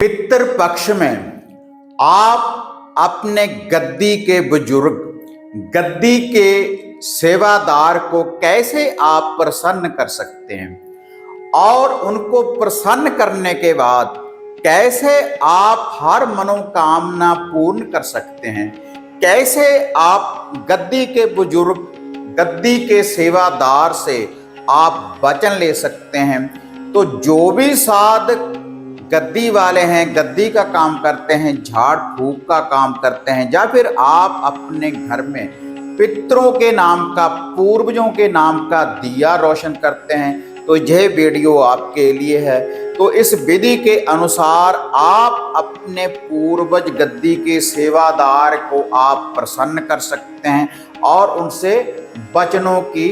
पितृ पक्ष में आप अपने गद्दी के बुजुर्ग, गद्दी के सेवादार को कैसे आप प्रसन्न कर सकते हैं और उनको प्रसन्न करने के बाद कैसे आप हर मनोकामना पूर्ण कर सकते हैं, कैसे आप गद्दी के बुजुर्ग, गद्दी के सेवादार से आप वचन ले सकते हैं। तो जो भी साधक गद्दी वाले हैं, गद्दी का काम करते हैं, झाड़ फूक का काम करते हैं, या फिर आप अपने घर में पितरों के नाम का, पूर्वजों के नाम का दिया रोशन करते हैं, तो यह वीडियो आपके लिए है। तो इस विधि के अनुसार आप अपने पूर्वज गद्दी के सेवादार को आप प्रसन्न कर सकते हैं और उनसे वचनों की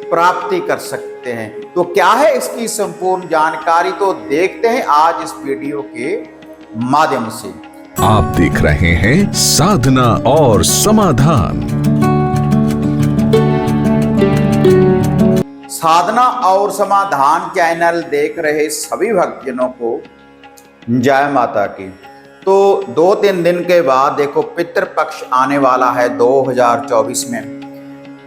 प्राप्ति कर सकते हैं। तो क्या है इसकी संपूर्ण जानकारी, तो देखते हैं आज इस वीडियो के माध्यम से। आप देख रहे हैं साधना और समाधान। साधना और समाधान चैनल देख रहे सभी भक्तजनों को जय माता की। तो 2-3 दिन के बाद देखो पितृपक्ष आने वाला है 2024 में।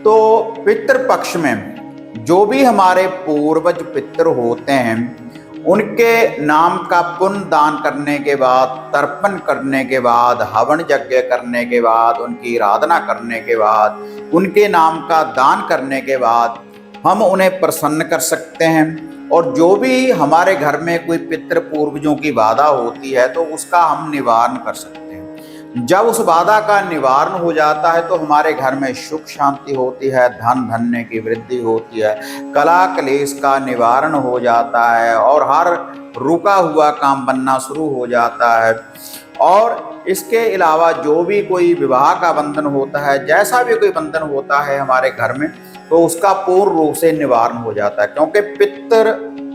तो पितृपक्ष में जो भी हमारे पूर्वज पितृ होते हैं, उनके नाम का पुण्य दान करने के बाद, तर्पण करने के बाद, हवन यज्ञ करने के बाद, उनकी आराधना करने के बाद, उनके नाम का दान करने के बाद हम उन्हें प्रसन्न कर सकते हैं। और जो भी हमारे घर में कोई पितृ पूर्वजों की बाधा होती है तो उसका हम निवारण कर सकते हैं। जब उस बाधा का निवारण हो जाता है तो हमारे घर में सुख शांति होती है, धन धन्य की वृद्धि होती है, कला क्लेश का निवारण हो जाता है और हर रुका हुआ काम बनना शुरू हो जाता है। और इसके अलावा जो भी कोई विवाह का बंधन होता है, जैसा भी कोई बंधन होता है हमारे घर में, तो उसका पूर्ण रूप से निवारण हो जाता है। क्योंकि पितृ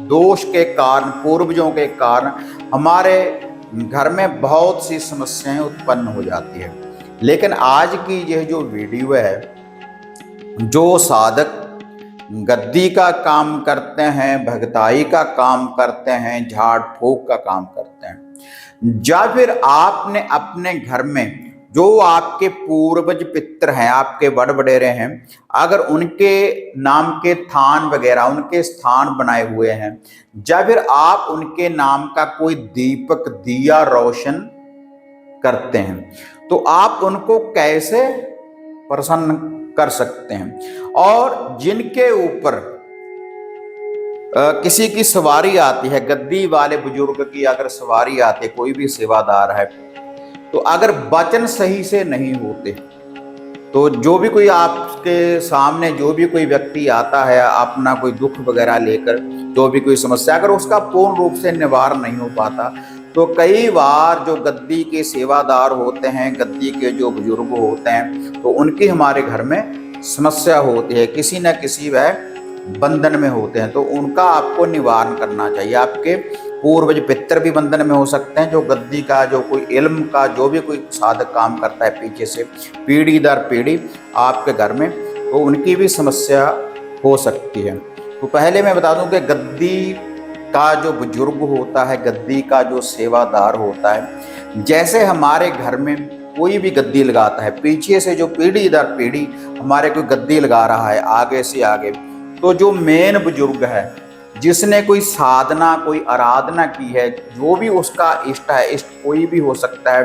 दोष के कारण, पूर्वजों के कारण हमारे घर में बहुत सी समस्याएं उत्पन्न हो जाती है। लेकिन आज की यह जो वीडियो है, जो साधक गद्दी का काम करते हैं, भगताई का काम करते हैं, झाड़ फूक का काम करते हैं, या फिर आपने अपने घर में जो आपके पूर्वज पितृ हैं, आपके बड़ वडेरे हैं, अगर उनके नाम के थान वगैरह, उनके स्थान बनाए हुए हैं, या फिर आप उनके नाम का कोई दीपक, दिया रोशन करते हैं, तो आप उनको कैसे प्रसन्न कर सकते हैं। और जिनके ऊपर किसी की सवारी आती है, गद्दी वाले बुजुर्ग की अगर सवारी आती है, कोई भी सेवादार है, तो अगर वचन सही से नहीं होते, तो जो भी कोई आपके सामने जो भी कोई व्यक्ति आता है अपना कोई दुख वगैरह लेकर, जो भी कोई समस्या, अगर उसका पूर्ण रूप से निवारण नहीं हो पाता, तो कई बार जो गद्दी के सेवादार होते हैं, गद्दी के जो बुजुर्ग होते हैं, तो उनकी हमारे घर में समस्या होती है, किसी न किसी वह बंधन में होते हैं। तो उनका आपको निवारण करना चाहिए। आपके पूर्वज पितृ भी बंधन में हो सकते हैं, जो गद्दी का, जो कोई इल्म का, जो भी कोई साधक काम करता है पीछे से पीढ़ी दर पीढ़ी आपके घर में, तो उनकी भी समस्या हो सकती है। तो पहले मैं बता दूं कि गद्दी का जो बुजुर्ग होता है, गद्दी का जो सेवादार होता है, जैसे हमारे घर में कोई भी गद्दी लगाता है, पीछे से जो पीढ़ी दर पीढ़ी हमारे कोई गद्दी लगा रहा है आगे से आगे, तो जो मेन बुजुर्ग है, जिसने कोई साधना, कोई आराधना की है, जो भी उसका इष्ट है, इष्ट कोई भी हो सकता है,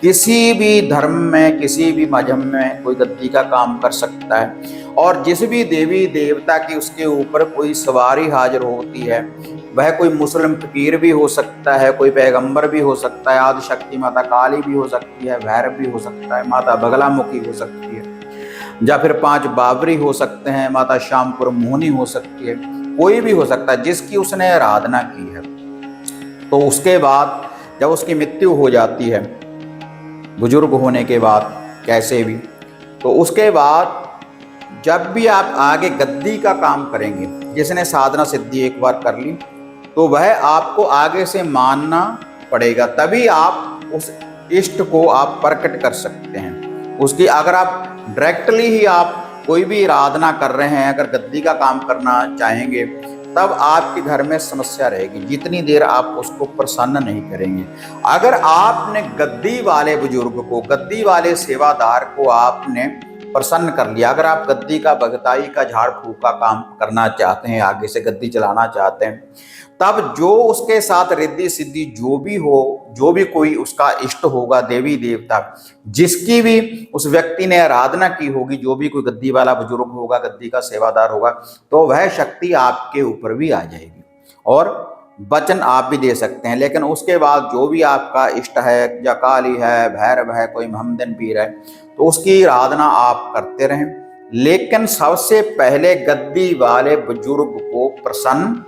किसी भी धर्म में, किसी भी मजहब में कोई गद्दी का काम कर सकता है। और जिस भी देवी देवता की उसके ऊपर कोई सवारी हाजिर होती है, वह कोई मुस्लिम फकीर भी हो सकता है, कोई पैगंबर भी हो सकता है, आदि शक्ति माता काली भी हो सकती है, भैरव भी हो सकता है, माता बगलामुखी हो सकती है, या फिर 5 बाबरी हो सकते हैं, माता श्यामपुर मोहनी हो सकती है, कोई भी हो सकता है जिसकी उसने आराधना की है। तो उसके बाद जब उसकी मृत्यु हो जाती है, बुजुर्ग होने के बाद कैसे भी, तो उसके बाद जब भी आप आगे गद्दी का काम करेंगे, जिसने साधना सिद्धि एक बार कर ली, तो वह आपको आगे से मानना पड़ेगा, तभी आप उस इष्ट को आप प्रकट कर सकते हैं। उसकी अगर आप डायरेक्टली ही आप कोई भी आराधना कर रहे हैं, अगर गद्दी का काम करना चाहेंगे, तब आपके घर में समस्या रहेगी, जितनी देर आप उसको प्रसन्न नहीं करेंगे। अगर आपने गद्दी वाले बुजुर्ग को, गद्दी वाले सेवादार को आपने प्रसन्न कर लिया, अगर आप गद्दी का, भगताई का, झाड़ फूक का काम करना चाहते हैं, आगे से गद्दी चलाना चाहते हैं, तब जो उसके साथ रिद्धि सिद्धि जो भी हो, जो भी कोई उसका इष्ट होगा, देवी देवता जिसकी भी उस व्यक्ति ने आराधना की होगी, जो भी कोई गद्दी वाला बुजुर्ग होगा, गद्दी का सेवादार होगा, तो वह शक्ति आपके ऊपर भी आ जाएगी और वचन आप भी दे सकते हैं। लेकिन उसके बाद जो भी आपका इष्ट है, या काली है, भैरव है, कोई मोहम्मदन पीर है, तो उसकी आराधना आप करते रहें। लेकिन सबसे पहले गद्दी वाले बुजुर्ग को प्रसन्न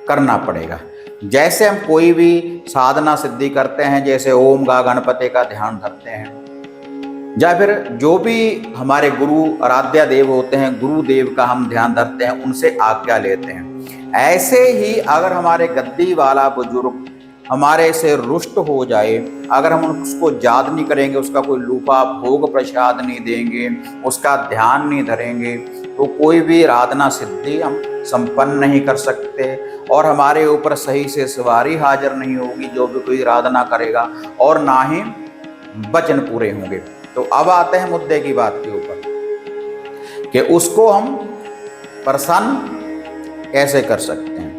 करना पड़ेगा। जैसे हम कोई भी साधना सिद्धि करते हैं, जैसे ओम गा गणपति का ध्यान धरते हैं, या फिर जो भी हमारे गुरु आराध्य देव होते हैं, गुरुदेव का हम ध्यान धरते हैं, उनसे आज्ञा लेते हैं, ऐसे ही अगर हमारे गद्दी वाला बुजुर्ग हमारे से रुष्ट हो जाए, अगर हम उसको याद नहीं करेंगे, उसका कोई लूपा भोग प्रसाद नहीं देंगे, उसका ध्यान नहीं धरेंगे, तो कोई भी आराधना सिद्धि हम संपन्न नहीं कर सकते और हमारे ऊपर सही से सवारी हाजिर नहीं होगी जो भी कोई आराधना करेगा, और ना ही वचन पूरे होंगे। तो अब आते हैं मुद्दे की बात के ऊपर कि उसको हम प्रसन्न कैसे कर सकते हैं।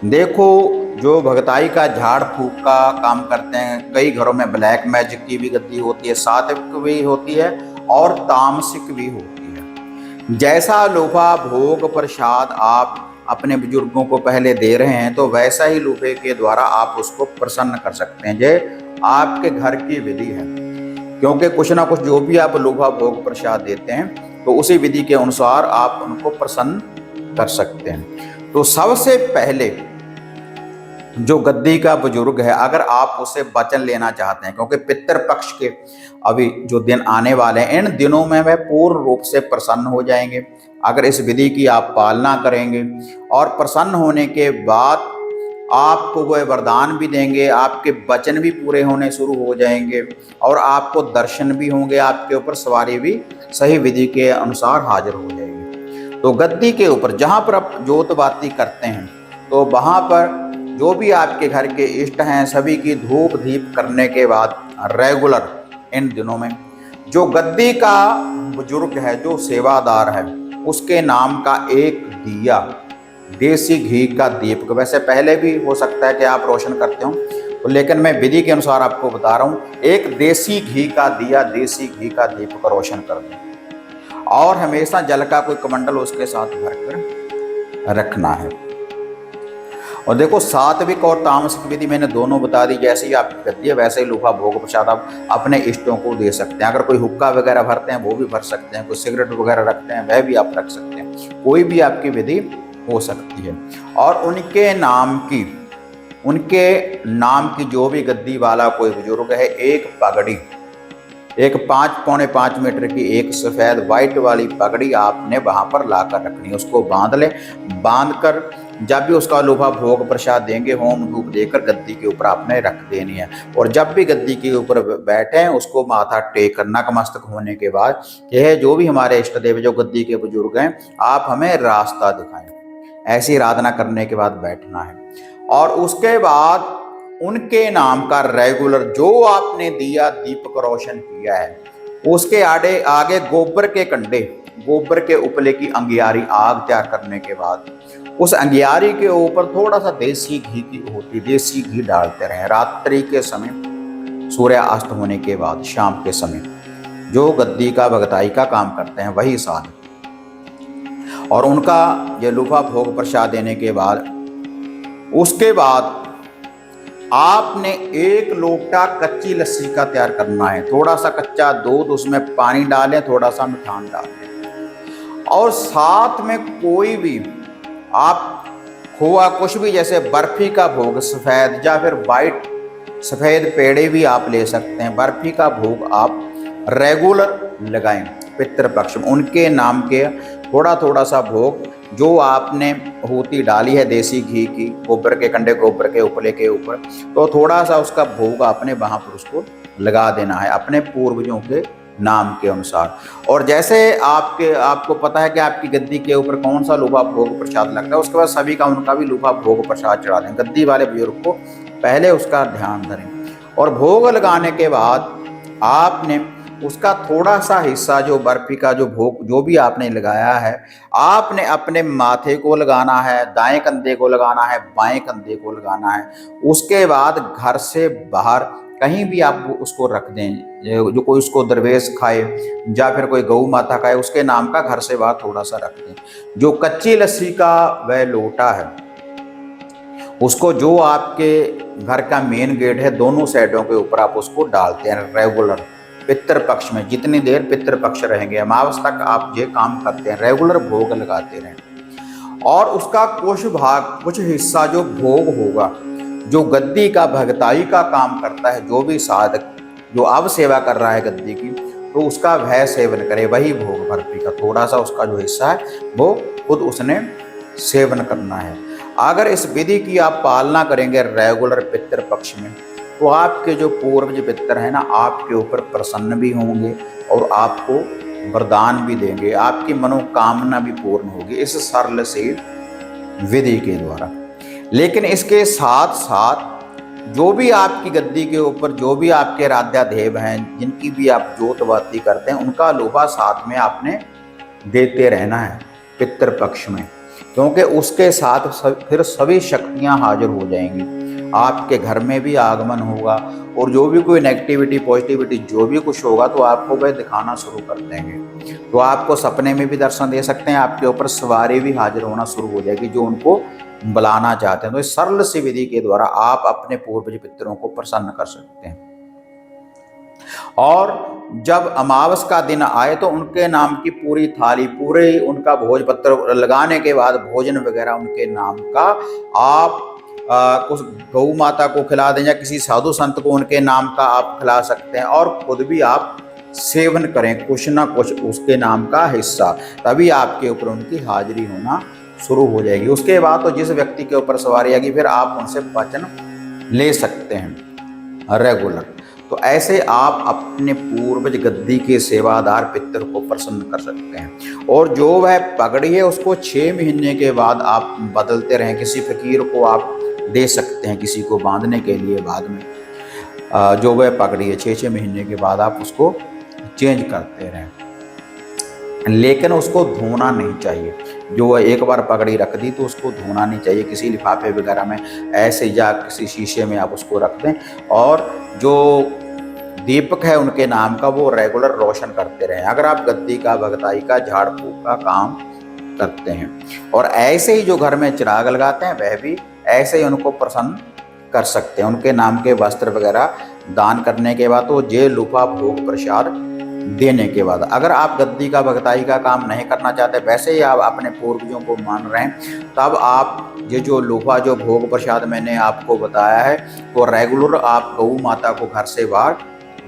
देखो, जो भगताई का, झाड़ फूक का काम करते हैं, कई घरों में ब्लैक मैजिक की भी गद्दी होती है, सात्विक भी होती है और तामसिक भी होती है। जैसा लोफा भोग प्रसाद आप अपने बुजुर्गों को पहले दे रहे हैं, तो वैसा ही लोफे के द्वारा आप उसको प्रसन्न कर सकते हैं। ये आपके घर की विधि है, क्योंकि कुछ ना कुछ जो भी आप लोफा भोग प्रसाद देते हैं, तो उसी विधि के अनुसार आप उनको प्रसन्न कर सकते हैं। तो सबसे पहले जो गद्दी का बुजुर्ग है, अगर आप उससे वचन लेना चाहते हैं, क्योंकि पितृपक्ष के अभी जो दिन आने वाले हैं, इन दिनों में वह पूर्ण रूप से प्रसन्न हो जाएंगे अगर इस विधि की आप पालना करेंगे। और प्रसन्न होने के बाद आपको वह वरदान भी देंगे, आपके वचन भी पूरे होने शुरू हो जाएंगे और आपको दर्शन भी होंगे, आपके ऊपर सवारी भी सही विधि के अनुसार हाजिर हो जाएगी। तो गद्दी के ऊपर जहाँ पर आप जोत बाती करते हैं, तो वहाँ पर जो भी आपके घर के इष्ट हैं, सभी की धूप दीप करने के बाद रेगुलर इन दिनों में जो गद्दी का बुजुर्ग है, जो सेवादार है, उसके नाम का एक दिया, देसी घी का दीपक, वैसे पहले भी हो सकता है कि आप रोशन करते हो, तो लेकिन मैं विधि के अनुसार आपको बता रहा हूँ, एक देसी घी का दिया, देसी घी का दीपक रोशन कर दें और हमेशा जल का कोई कमंडल उसके साथ भरकर रखना है। और देखो, सात्विक और तामसिक विधि मैंने दोनों बता दी। जैसे ही आप करती है वैसे ही लोहा भोग प्रसाद आप अपने इष्टों को दे सकते हैं। अगर कोई हुक्का वगैरह भरते हैं वो भी भर सकते हैं, कोई सिगरेट वगैरह रखते हैं वह भी आप रख सकते हैं, कोई भी आपकी विधि हो सकती है। और उनके नाम की जो भी गद्दी वाला कोई बुजुर्ग है, एक पगड़ी, एक 5 पौने 5 मीटर की एक सफ़ेद वाइट वाली पगड़ी आपने वहाँ पर लाकर रखनी है। उसको बांध ले, बांध कर जब भी उसका लोहा भोग प्रसाद देंगे, होम धूप देकर गद्दी के ऊपर आपने रख देनी है। और जब भी गद्दी के ऊपर बैठे हैं, उसको माथा टेक कर नतमस्तक होने के बाद यह जो भी हमारे इष्ट देव जो गद्दी के बुजुर्ग हैं, आप हमें रास्ता दिखाएं, ऐसी आराधना करने के बाद बैठना है। और उसके बाद उनके नाम का रेगुलर जो आपने दिया दीपक रोशन किया है, उसके आगे गोबर के कंडे, गोबर के उपले की अंगियारी आग तैयार करने के बाद उस अंगियारी के ऊपर थोड़ा सा देसी घी की होती, देसी घी डालते रहें। रात्रि के समय, सूर्यास्त होने के बाद, शाम के समय जो गद्दी का भगताई का काम करते हैं वही साधक, और उनका ये लूफा भोग प्रसाद देने के बाद उसके बाद आपने 1 लोटा कच्ची लस्सी का तैयार करना है। थोड़ा सा कच्चा दूध, उसमें पानी डालें, थोड़ा सा मिठान डालें, और साथ में कोई भी आप खोआ कुछ भी, जैसे बर्फी का भोग सफ़ेद या फिर वाइट सफ़ेद पेड़े भी आप ले सकते हैं। बर्फी का भोग आप रेगुलर लगाएं पितृपक्ष में, उनके नाम के थोड़ा थोड़ा सा भोग जो आपने होती डाली है देसी घी की, गोबर के कंडे, गोबर के उपले के ऊपर, तो थोड़ा सा उसका भोग आपने वहाँ पर उसको लगा देना है अपने पूर्वजों के नाम के अनुसार। और जैसे आपको पता है कि आपकी गद्दी के ऊपर कौन सा लूभा भोग प्रसाद लगता है, उसके बाद सभी का उनका भी लूभा भोग प्रसाद चढ़ा दें। गद्दी वाले बुजुर्ग को पहले उसका ध्यान धरें और भोग लगाने के बाद आपने उसका थोड़ा सा हिस्सा जो बर्फी का जो भोग जो भी आपने लगाया है, आपने अपने माथे को लगाना है, दाएं कंधे को लगाना है, बाएं कंधे को लगाना है। उसके बाद घर से बाहर कहीं भी आप उसको रख दें, जो कोई उसको दरवेश खाए या फिर कोई गौ माता खाए, उसके नाम का घर से बाहर थोड़ा सा रख दें। जो कच्ची लस्सी का वह लोटा है, उसको जो आपके घर का मेन गेट है दोनों साइडों के ऊपर आप उसको डालते हैं रेगुलर पितृपक्ष में। जितनी देर पितृपक्ष रहेंगे, अमावस तक आप ये काम करते हैं, रेगुलर भोग लगाते रहें। और उसका कुछ हिस्सा जो भोग होगा, जो गद्दी का भगताई का काम करता है, जो भी साधक जो अब सेवा कर रहा है गद्दी की, तो उसका वह सेवन करे, वही भोग बर्फी का थोड़ा सा उसका जो हिस्सा है वो खुद उसने सेवन करना है। अगर इस विधि की आप पालना करेंगे रेगुलर पितृपक्ष में, तो आपके जो पूर्वज पितर हैं ना, आपके ऊपर प्रसन्न भी होंगे और आपको वरदान भी देंगे, आपकी मनोकामना भी पूर्ण होगी इस सरल से विधि के द्वारा। लेकिन इसके साथ साथ जो भी आपकी गद्दी के ऊपर जो भी आपके राध्यादेव हैं, जिनकी भी आप जोतवाती करते हैं, उनका लोभा साथ में आपने देते रहना है पितृपक्ष में, क्योंकि उसके साथ फिर सभी शक्तियां हाजिर हो जाएंगी। आपके घर में भी आगमन होगा और जो भी कोई नेगेटिविटी पॉजिटिविटी जो भी कुछ होगा तो आपको वह दिखाना शुरू कर देंगे। तो आपको सपने में भी दर्शन दे सकते हैं, आपके ऊपर सवारी भी हाजिर होना शुरू हो जाएगी जो उनको बुलाना चाहते हैं। तो इस सरल सी विधि के द्वारा आप अपने पूर्वज पितरों को प्रसन्न कर सकते हैं। और जब अमावस का दिन आए तो उनके नाम की पूरी थाली, पूरे उनका भोजपत्र लगाने के बाद भोजन वगैरह उनके नाम का आप कुछ गौ माता को खिला दें या किसी साधु संत को उनके नाम का आप खिला सकते हैं। और खुद भी आप सेवन करें कुछ ना कुछ उसके नाम का हिस्सा, तभी आपके ऊपर उनकी हाजिरी होना शुरू हो जाएगी। उसके बाद तो जिस व्यक्ति के ऊपर सवारी आएगी फिर आप उनसे वचन ले सकते हैं रेगुलर। तो ऐसे आप अपने पूर्वज गद्दी के सेवादार पितर को प्रसन्न कर सकते हैं। और जो वह पगड़ी है उसको 6 महीने के बाद आप बदलते रहें। किसी फकीर को आप दे सकते हैं, किसी को बांधने के लिए बाद में जो वह पगड़ी है 6 महीने के बाद आप उसको चेंज करते रहें। लेकिन उसको धोना नहीं चाहिए। जो एक बार पगड़ी रख दी तो उसको धोना नहीं चाहिए, किसी लिफाफे वगैरह में ऐसे या किसी शीशे में आप उसको रख दें। और जो दीपक है उनके नाम का वो रेगुलर रोशन करते रहें। अगर आप गद्दी का भगताई का झाड़ फूक का काम करते हैं और ऐसे ही जो घर में चिराग लगाते हैं वह भी ऐसे ही उनको प्रसन्न कर सकते हैं। उनके नाम के वस्त्र वगैरह दान करने के बाद तो जे लूपा भोग प्रसाद देने के बाद। अगर आप गद्दी का भगताई का काम नहीं करना चाहते, वैसे ही आप अपने पूर्वजों को मान रहे हैं, तब आप ये जो लूपा जो भोग प्रसाद मैंने आपको बताया है तो रेगुलर आप गौ माता को घर से बाहर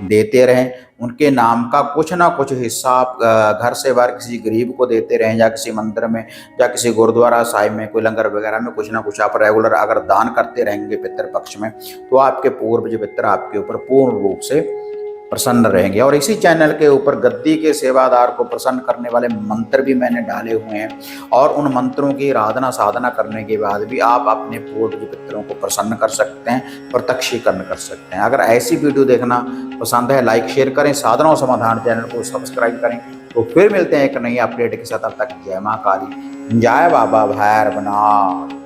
देते रहें। उनके नाम का कुछ ना कुछ हिस्सा आप घर से बाहर किसी गरीब को देते रहें, या किसी मंदिर में या किसी गुरुद्वारा साहिब में कोई लंगर वगैरह में कुछ ना कुछ आप रेगुलर अगर दान करते रहेंगे पितृपक्ष में, तो आपके पूर्वज पितर आपके ऊपर पूर्ण रूप से प्रसन्न रहेंगे। और इसी चैनल के ऊपर गद्दी के सेवादार को प्रसन्न करने वाले मंत्र भी मैंने डाले हुए हैं, और उन मंत्रों की आराधना साधना करने के बाद भी आप अपने पूर्वज पितरों को प्रसन्न कर सकते हैं, प्रत्यक्षीकरण कर सकते हैं। अगर ऐसी वीडियो देखना पसंद है लाइक शेयर करें, साधना और समाधान चैनल को सब्सक्राइब करें। तो फिर मिलते हैं एक नई अपडेट के साथ, तब तक जय माँ काली, जय बाबा भैरवनाथ।